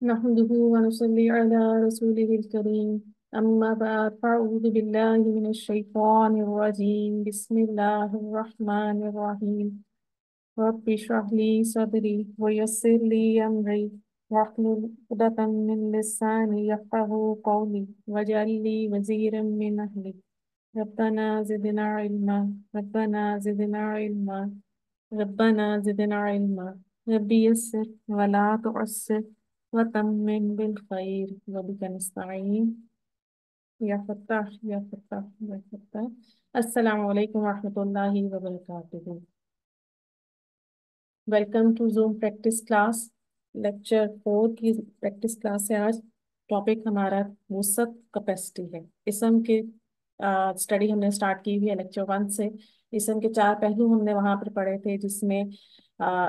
नहमदुहु व नुसल्ली अला रसूलिहिल करीम अम्मा बाद फ़अऊज़ु बिल्लाहि मिनश शैतानिर रजीम बिस्मिल्लाहिर रहमानिर रहीम रब्बि इश्रह ली सदरी व यस्सिर ली अमरी वाहलुल उक़दतम मिन लिसानी यफ़क़हू क़ौली वजअल ली वज़ीरम मिन अहली रब्बना ज़िदना इल्मा रब्बना ज़िदना इल्मा रब्बना ज़िदना इल्मा रब्बी यस्सिर वला तुअस्सिर वतम्मिम बिल खैर वबिका नस्तईन या फत्ताह या फत्ताह या फत्ताह। अस्सलामु अलैकुम वरहमतुल्लाहि वबरकातुहू। Welcome to zoom practice class. Lecture 4 की प्रैक्टिस क्लास है आज। टॉपिक हमारा वसत कैपेसिटी है। इसम के स्टडी हमने स्टार्ट की हुई है लेक्चर 1 से। इसम के चार पहलू हमने वहां पर पढ़े थे, जिसमें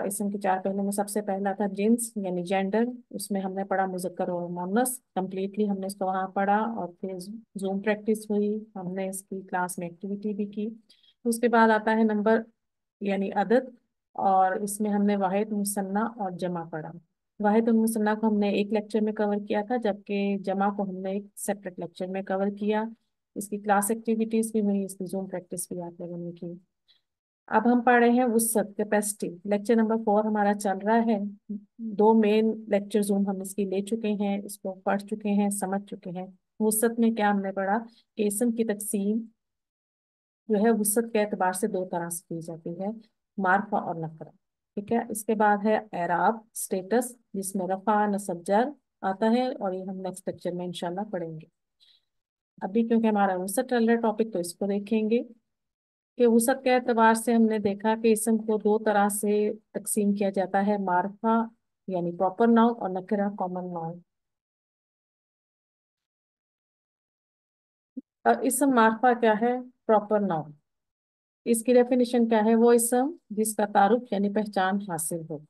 इसम के चार पहलू में सबसे पहला था जिन्स यानी जेंडर। उसमें हमने पढ़ा मुज़क्कर और मुअन्नस। कंप्लीटली हमने इसको वहाँ पढ़ा और फिर जूम प्रैक्टिस हुई, हमने इसकी क्लास में एक्टिविटी भी की। उसके बाद आता है नंबर यानी अदद, और इसमें हमने वाहिद मुसन्ना और जमा पढ़ा। वाहिद और मुसन्ना को हमने एक लेक्चर में कवर किया था, जबकि जमा को हमने एक सेपरेट लेक्चर में कवर किया। इसकी क्लास एक्टिविटीज भी हुई, इसकी जूम प्रैक्टिस भी आप लोगों ने की। अब हम पढ़ रहे हैं वुसअत कैपेसिटी। लेक्चर नंबर 4 हमारा चल रहा है। दो मेन लेक्चर जूम हम इसकी ले चुके हैं, इसको पढ़ चुके हैं, समझ चुके हैं। वुसअत में क्या हमने पढ़ा कि इसम की तकसीम जो है वुसअत के एतबार से दो तरह से की जाती है, मारफा और नकरा। ठीक है, इसके बाद है एराब स्टेटस, जिसमें रफा नसब जर आता है, और ये हम नेक्स्ट लेक्चर में इंशाल्लाह पढ़ेंगे। अभी क्योंकि हमारा वुसअत चल रहा है टॉपिक, तो इसको देखेंगे कि वुसअत के एतबार से हमने देखा कि इसम को दो तरह से तकसीम किया जाता है, मारफा यानी प्रॉपर नाउन और नकरा कॉमन नाउन। और इसम मारफा क्या है, प्रॉपर नाउन। इसकी डेफिनेशन क्या है, वो इसम जिसका तारुफ यानी पहचान हासिल हो।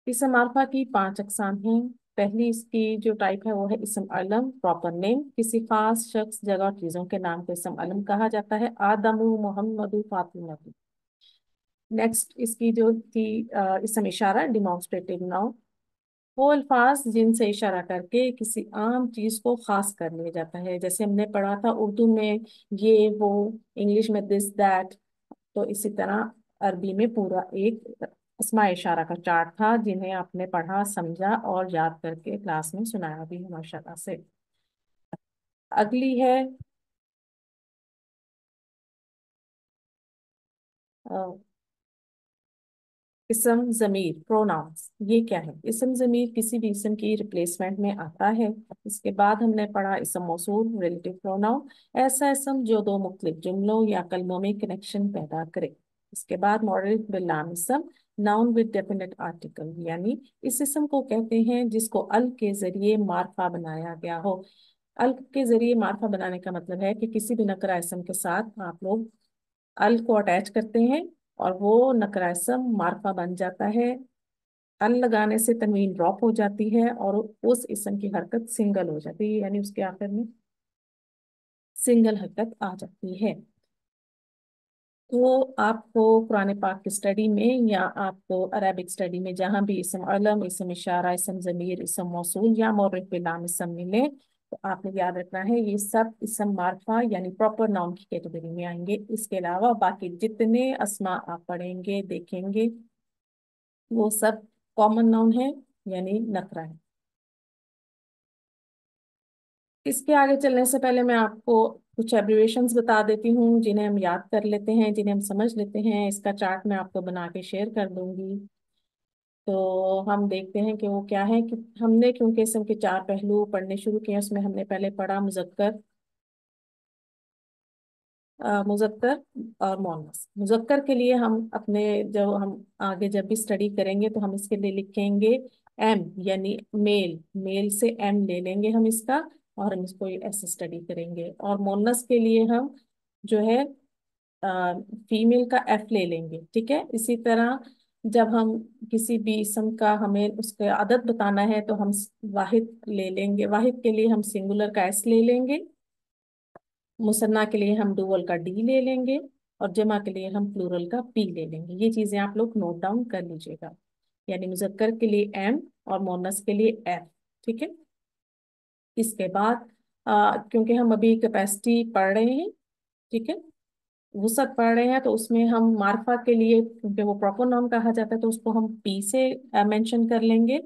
इसम मारफा की पांच अकसाम हैं। पहली इसकी जो टाइप है वो है इसम अलम, प्रॉपर नेम। किसी खास शख्स, जगह और चीजों के नाम को इसम अलम कहा जाता है। आदमु, मोहम्मदु, फातिमा। नेक्स्ट इसकी जो थी इसम इशारा, डिमॉन्स्ट्रेटिव नाउन। वो अल्फाज जिनसे इशारा करके किसी आम चीज को खास कर लिया जाता है। जैसे हमने पढ़ा था उर्दू में ये वो, इंग्लिश में दिस दैट। तो इसी तरह अरबी में पूरा एक अस्मा इशारा का चार्ट था, जिन्हें आपने पढ़ा, समझा और याद करके क्लास में सुनाया भी है माशाल्लाह से। अगली है अ, इसम जमीर, प्रोनाउंस। ये क्या है, इसम जमीर किसी भी इसम की रिप्लेसमेंट में आता है। इसके बाद हमने पढ़ा इसम मौसूल, रिलेटिव प्रोनाउन। ऐसा इसम जो दो मुख्तलिफ जुमलों या कलमों में कनेक्शन पैदा करे। इसके बाद मॉडल बिलाम इसम, नाउन विद डेफिनेट आर्टिकल, यानी इस इसम को कहते हैं जिसको अल के जरिए मार्फा बनाया गया हो। अल के जरिए मार्फा बनाने का मतलब है कि किसी भी नकरा इसम के साथ आप लोग अल को अटैच करते हैं और वो नकरा इसम मार्फा बन जाता है। अल लगाने से तनवीन ड्रॉप हो जाती है और उस इसम की हरकत सिंगल हो जाती है, यानी उसके आखिर में सिंगल हरकत आ जाती है। तो आपको कुरान पाक की स्टडी में या आपको अरबिक स्टडी में जहां भी इसम अलम, इसम इशारा, इसम ज़मीर, इसम मौसूल या मौरफ बिलाम इसम मिले, तो आपने याद रखना है ये सब इसम मार्फा यानी प्रॉपर नाउन की कैटेगरी में आएंगे। इसके अलावा बाकी जितने अस्मा आप पढ़ेंगे देखेंगे वो सब कॉमन नाउन है यानी नकरा है। इसके आगे चलने से पहले मैं आपको कुछ एब्रिवेशंस बता देती हूँ, जिन्हें हम याद कर लेते हैं, जिन्हें हम समझ लेते हैं। इसका चार्ट मैं आपको बना के शेयर कर दूंगी। तो हम देखते हैं कि वो क्या है। कि हमने क्योंकि इसम के चार पहलू पढ़ने शुरू किए, उसमें हमने पहले पढ़ा मुजक्कर, मुजक्कर और मोनस। मुजक्कर के लिए हम अपने, जब हम आगे जब भी स्टडी करेंगे तो हम इसके लिए लिखेंगे एम, यानी मेल। मेल से एम ले लेंगे हम इसका, और हम इसको ऐसे स्टडी करेंगे। और मोनस के लिए हम जो है फीमेल का एफ ले लेंगे। ठीक है, इसी तरह जब हम किसी भी इसम का हमें उसके आदत बताना है तो हम वाहिद ले लेंगे। वाहिद के लिए हम सिंगुलर का एस ले लेंगे। मुसन्ना के लिए हम डुअल का डी ले लेंगे। और जमा के लिए हम प्लूरल का पी ले लेंगे। ये चीजें आप लोग नोट डाउन कर लीजिएगा। यानी मुजक्कर के लिए एम और मोनस के लिए एफ। ठीक है। इसके बाद क्योंकि हम अभी कैपेसिटी पढ़ रहे हैं, ठीक है, वुसअत पढ़ रहे हैं, तो उसमें हम मार्फा के लिए, क्योंकि वो प्रॉपर नाउन कहा जाता है, तो उसको हम पी से मेंशन कर लेंगे,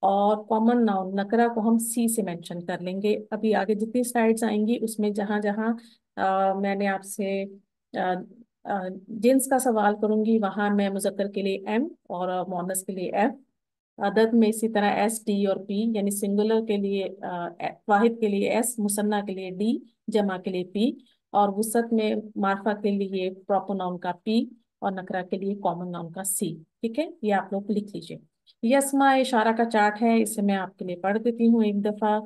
और कॉमन नाउन नकरा को हम सी से मेंशन कर लेंगे। अभी आगे जितनी स्लाइड्स आएंगी उसमें जहां जहां मैंने आपसे जिन्स का सवाल करूंगी, वहां मैं मुजक्कर के लिए एम और मोनस के लिए एफ, अदद में इसी तरह एस डी और पी, यानी सिंगुलर के लिए वाहिद के लिए एस, मुसन्ना के लिए डी, जमा के लिए पी, और वुसत में मार्फा के लिए प्रॉपर नाउन का पी, और नकरा के लिए कॉमन नाउन का सी। ठीक है, ये आप लोग लिख लीजिए। ये अस्मा इशारा का चार्ट है, इसे मैं आपके लिए पढ़ देती हूँ एक दफा।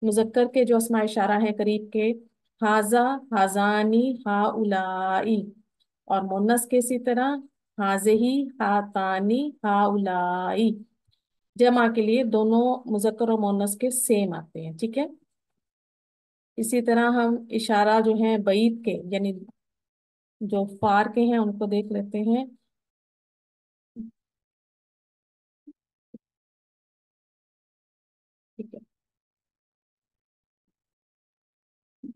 मुजक्कर के जो अस्मा इशारा है करीब के, हाजा, हाजानी, हाउलाई, और मुन्नस के इसी तरह, हाजेही, हातानी, हाउलाई। जमा के लिए दोनों मुजक्कर और मुन्नस के सेम आते हैं, ठीक है। इसी तरह हम इशारा जो है बईत के, यानी जो फार के हैं, उनको देख लेते हैं। ठीक है,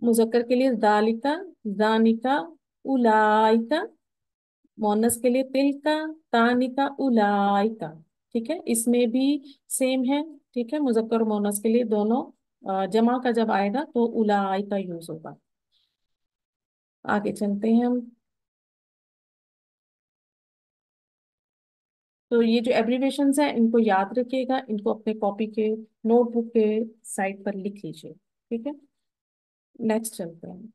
मुजक्कर के लिए दालिका, जानिका, उलाइका, मोनस के लिए तिलका, तानिका, उलाइका। ठीक है, इसमें भी सेम है। ठीक है, मुजक्कर और मोनस के लिए दोनों जमा का जब आएगा तो उलाइका यूज होगा। आगे चलते हैं हम। तो ये जो एब्रीवेशंस हैं इनको याद रखिएगा, इनको अपने कॉपी के नोटबुक के साइड पर लिख लीजिए। ठीक है, नेक्स्ट चलते हैं।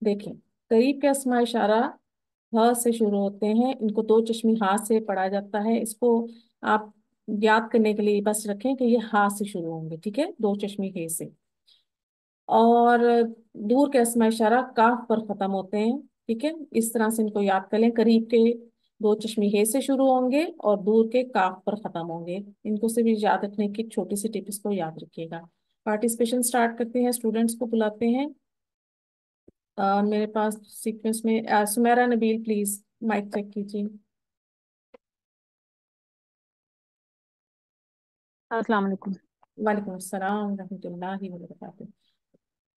देखें, करीब के अस्मा इशारा ह से शुरू होते हैं, इनको दो चश्मी हा से पढ़ा जाता है। इसको आप याद करने के लिए बस रखें कि ये हा से शुरू होंगे, ठीक है, दो चश्मी हे से। और दूर के अस्मा इशारा काफ पर खत्म होते हैं, ठीक है, इस तरह से इनको याद कर लें। करीब के दो चश्मी हे से शुरू होंगे और दूर के काफ पर खत्म होंगे। इनको से भी याद रखने की छोटी सी टिप, इसको याद रखिएगा। पार्टिसिपेशन स्टार्ट करते हैं, स्टूडेंट्स को बुलाते हैं। मेरे पास सीक्वेंस में Sumera Nabeel, please mic check कीजिए। अस्सलाम वालेकुम। वालेकुम अस्सलाम रहमतुल्लाहि व बरकातुहू।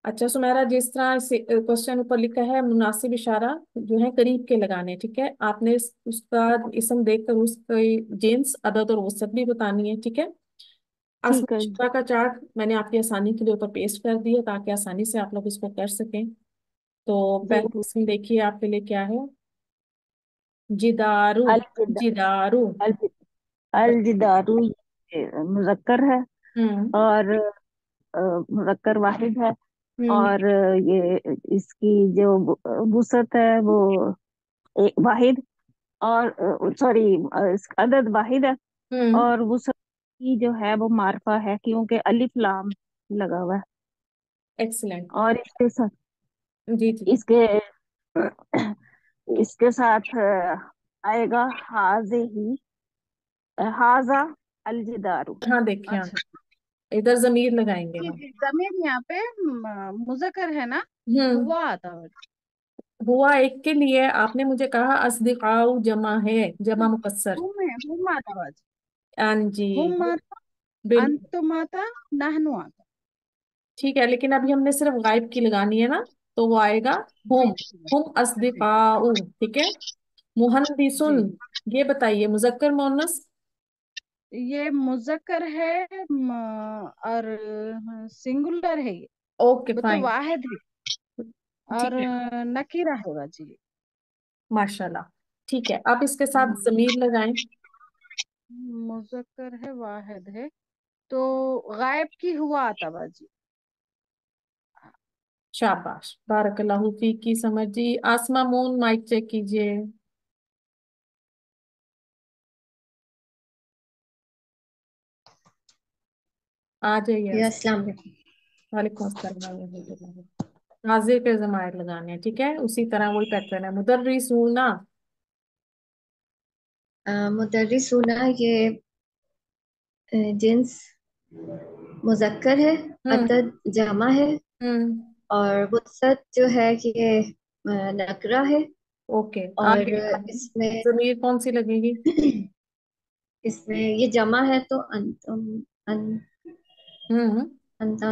अच्छा सुमेरा, जिस तरह से क्वेश्चन ऊपर लिखा है, मुनासिब इशारा जो है करीब के लगाने, ठीक है, आपने उसका इसम देखकर उसकी जिन्स, अदद और वसत भी बतानी है, ठीक है। ठीक आसमानी है जी। इशारा का चार्ट मैंने आपकी आसानी के लिए ऊपर पेस्ट कर दिया, ताकि आसानी से आप लोग इसको कर सकें। तो जी पहला ठीक। इसम देखिए आपके लिए क्या है। जिदारू, अलजिदा जिदारू। अलजि अलजिदारु ये मुजक्कर है। हम्म। और मुजक्कर वाहिद है। हम्म। और ये इसकी जो वुसत है वो एक वाहिद। और सॉरी, अदद वाहिद है। हम्म। और वुसत की जो है वो मार्फा है, क्योंकि अलिफ लाम लगा हुआ है। एक्सीलेंट। और जी जी। इसके इसके साथ आएगा हाजे ही, हाजा अलजिदारु। हाँ देखिए, हाँ, अच्छा। इधर जमीर लगाएंगे जी हम। जी, जमीर यहाँ पे मुजक्कर है ना। हम्म। हुआ आता है। हुआ एक के लिए आपने मुझे कहा, अस्दिकाउ जमा है, जमा मुकस्सर। हुम है, हुम आता है। हाँ जी, हुम आता, बिल्कुल अंतुम आता, नहनु आता। ठीक है, लेकिन अभी हमने सिर्फ गायब की लगानी है ना, तो वो आएगा जी हुम। जी हुम जी अस्दिकाउ, ठीक है। जी। मुहंदिसुन, ये बताइए मुजक्कर मोनस। ये मुजक्कर है और सिंगुलर है ये। ओके वो तो फाइन। वाहिद है। और ठीक है, नकीरा होगा जी। माशाल्लाह। ठीक है, अब इसके साथ हम्म, जमीर लगाएं। मुजक्कर है, वाहिद है, तो गायब की हुआ आता बाजी। शाबाश, बारकल्लाहु फीक की समझी। आसमा मून, माइक चेक कीजिए। आ जाइए। जी अस्सलाम वालेकुम। वालेकुम अस्सलाम रहमतुल्लाह। हाजिर के जमायर लगाने हैं, ठीक है, उसी तरह वही पैटर्न है। मुदर्रिसूना। मुदर्रिसूना ये जिन्स मुजक्कर है, हम्म। अदद जमा है, हम्म। और वसत जो है ये नकरा है। ओके, और आगे इसमें जमीर कौन सी लगेगी। इसमें ये जमा है तो अंतुम, हम्म। अंत,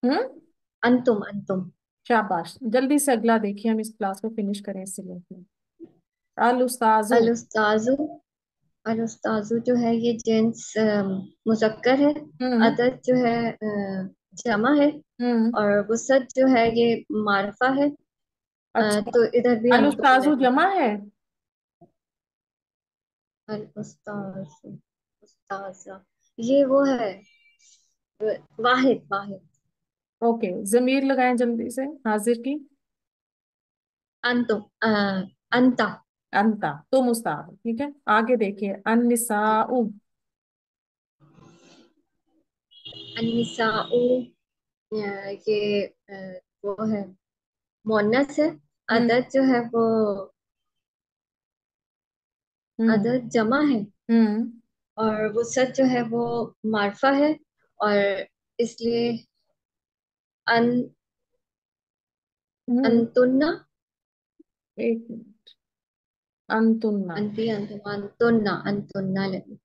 हम्म। अंतुम अंतुम। शाबाश, जल्दी से अगला देखिए, हम इस क्लास को फिनिश करें इसलिए। अल उस्ताजु। अल उस्ताजु, अल उस्ताजु जो है ये जेंट्स मुजक्कर है। हम्म। अदद जो है जमा है। हम्म। और वसत जो है ये मारफा है। अच्छा, तो इधर भी अल अंतुम उस्ताजु लगेगा। जमा है। अल उस्ताजु, उस्ताजा, ये वो है, वाहिद वाहिद। ओके, जमीर लगाएं जल्दी से, हाजिर की। अंतुम, अंता। अंता, तुम उस्ताद, ठीक है। आगे देखिए, अन्निसाउ। अन्निसाउ, ये वो है, मोनस है। हम्म। अदद जो है वो, हम्म। अदद जमा है। हम्म। और वसत जो है वो मार्फा है। और इसलिए अन, हम्म। अंतुन्ना, एक मिनट, अंतुन्ना। अंती अंतुमा, अंतुन्ना अंतुन्ना लगे।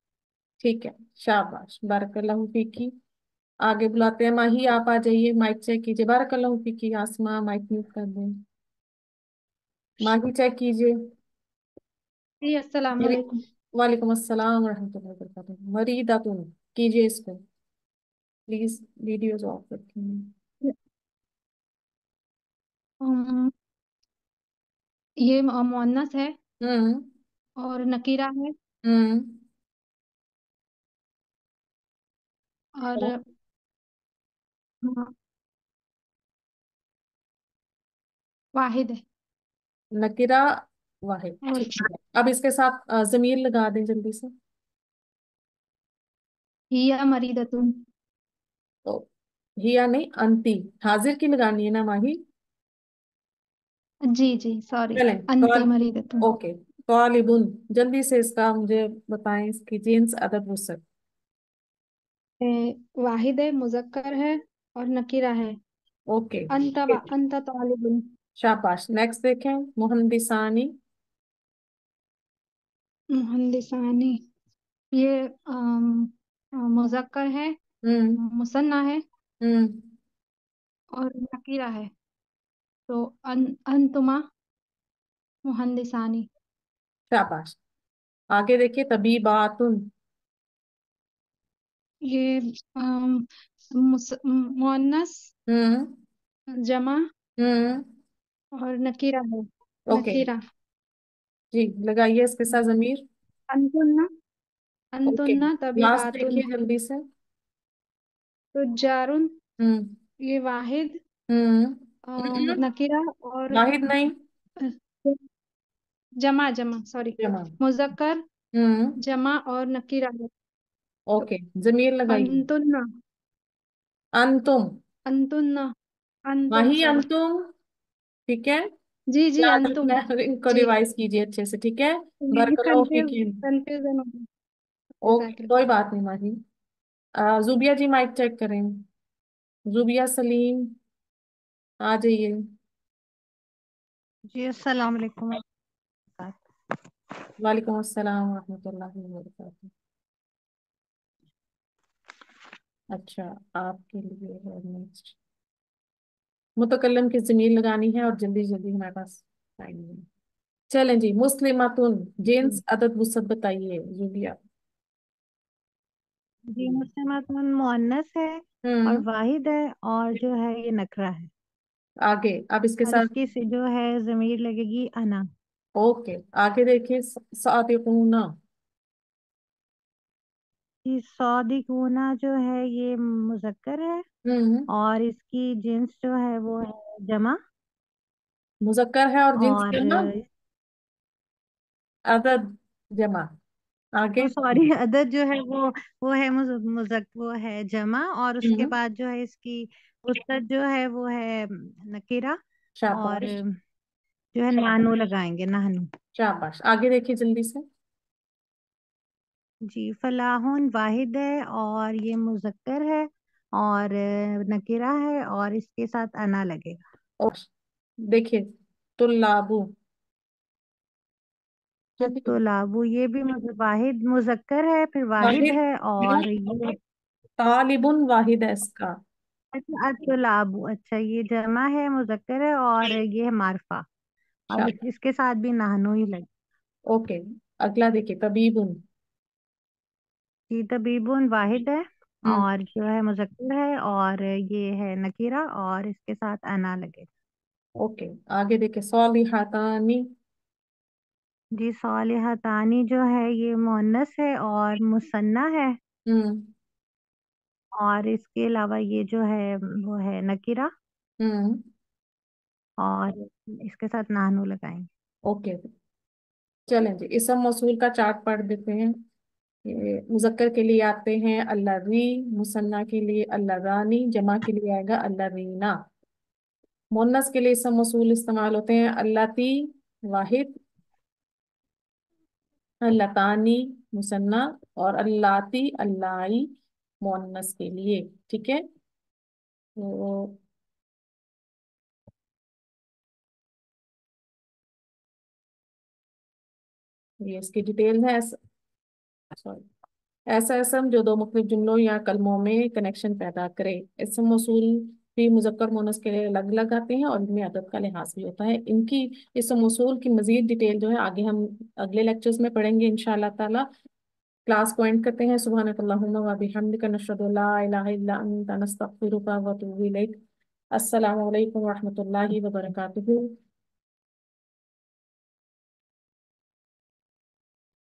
ठीक है, शाबाश, बारकल्लाहु फीकी। आगे बुलाते हैं माही, आप आ जाइए, माइक चेक कीजिए। बारकल्लाहु फीकी। आसमा, माइक म्यूट कर दें। माही चेक कीजिए। जी अस्सलाम मरी वालेकुम। वालेकुम अस्सलाम रहमतुल्लाहि व बरकातुहू। मरीदा तुम, कीजिए इसको प्लीज, वीडियोज ऑफ रखिए। अम, ये मुअन्नस है हम्म। और नकीरा है हम्म। और हाँ, वाहिद है। नकिरा, वाहिद, और ठीक है। अब इसके साथ जमीर लगा दें जल्दी से। हिया मरीदतुन। तो हिया नहीं, अंती, हाजिर की लगानी है ना माही। जी जी सॉरी, चलें, अंती कॉल। मरीदतुन। ओके, कॉलिबुन। जल्दी से इसका मुझे बताएं, इसकी जीन्स अदद वसत। वाहिद है, मुजक्कर है और नकीरा है। ओके, अंत तालिबुन। शाबाश। नेक्स्ट देखें, मुहंदिसानी। मुहंदिसानी, ये मुजक्कर है, हम्म। मुसन्ना है हम्म। और नकीरा है। तो अंतुमा मुहंदिसानी। शाबाश। आगे देखिए, तबीबातुन। ये मुअन्नस, हम्म। जमा हम्म। और नकीरा है। ओके, नकीरा। जी, लगाइए इसके साथ जमीर। अंतुन्ना, ओके, अंतुन्ना लास्ट तबीबातुन। देखिए जल्दी से। तो जारुन, हम्म। ये वाहिद, हम्म। हम्म। नकीरा और वाहिद नहीं, अ, जमा, जमा सॉरी, जमा। मुजक्कर, हम्म। जमा और नकीरा है। तो ओके, जमीर लगाइए। अंतुन्ना, अंतुम, अंतुन्ना, अंतुम माही सॉरी। अंतुम, ठीक है। जी जी याद अंतुम। रखना है, इनको जी, रिवाइज कीजिए अच्छे से, ठीक है। ये बरकलाओ कंफ्यूज, फीकी। कंफ्यूजन हो गई। ओके, जज़ाकल्लाह। कोई बात नहीं माही। जुबिया जी, माइक चेक करें। जुबिया सलीम, आ जाइए। जी अस्सलाम वालेकुम। वालेकुम अस्सलाम रहमतुल्लाहि व बरकातहू। अच्छा, आपके लिए है नेक्स्ट, मुतकल्लम की जमीर लगानी है, और जल्दी जल्दी, हमारे पास टाइम नहीं है। चलें जी, मुस्लिमातुन, जेंट्स जी अदद वसत बताइए जुबिया। जी, मुस्लिमातुन मुअन्नस है और हम्म। वाहिद है और जो है ये नकरा है। आगे, अब इसके और साथ। इसकी से जो है जमीर लगेगी अना। ओके, आगे देखिए, सादिकूना। ये सौदिकूना जो है ये मुजक्कर है हम्म। और इसकी जिन्स जो है वो है जमा। मुजक्कर है और जिन्स और जमा, अदद जमा। आगे। वो सॉरी अदद जो है वो है वो है जमा। और उसके हम्म। बाद जो है इसकी उसद जो है वो है नकीरा। और शाबाश। जो है नानू लगाएंगे, नानू। शाबाश, आगे देखिए जल्दी से। जी, फलाहुन वाहिद है और ये मुजक्कर है और नकीरा है और इसके साथ अना लगेगा। और देखिए, तुल्लाबू। अत्तुलाबु, ये भी वाहिद मुजक्कर है, फिर वाहिद वाहिद, है, और ये तालिबुन वाहिद है इसका। अच्छा अत्तुलाबु, अच्छा ये जमा है, मुजक्कर है, और ये है मारफा, और शाबाश। इसके साथ भी नानो ही लगे। ओके, अगला देखिए, तबीबुन। जी, तबीबुन वाहिद है, हम्म। और जो है मुजक्कर है, और ये है नकीरा, और इसके साथ अना लगे। ओके, आगे देखिए, सॉलिहातानी। जी, सालिहतानी जो है ये मुअन्नस है और मुसन्ना है, हम्म। और इसके अलावा ये जो है वो है नकीरा, हम्म। और इसके साथ नानो लगाएंगे। ओके, चलें जी, इसम मौसूल का चार्ट पढ़ देते हैं। ये मुजक्कर के लिए आते हैं अल्लाजी, मुसन्ना के लिए अल्लाजानी, जमा के लिए आएगा अल्लाजीना। मुन्नस के लिए इसम मौसूल इस्तेमाल होते हैं अल्लाती वाहिद, अल्लातानी मुसन्ना, और अल्लाती अल्लाई मुन्नस के लिए। ठीक है, तो ये इसकी डिटेल है। सॉरी, ऐसा इसम जो दो मुख्तलिफ जुमलों या कलमों में कनेक्शन पैदा करे। इसम मौसूल भी मुज़क्कर मुअन्नस के लिए अलग अलग आते हैं और इनमें अदद का लिहाज भी होता है। इनकी इसम मौसूल की मजीद डिटेल जो है आगे हम अगले लेक्चर्स में पढ़ेंगे इंशाअल्लाह ताला। क्लास को एंड करते हैं। सुब्हानकल्लाहुम्मा व बिहम्दिका, नशहदु अल्ला इलाहा इल्ला अंता, नस्तगफिरुका व अतूबु इलैक। अस्सलामु अलैकुम व रहमतुल्लाहि व बरकातुहू।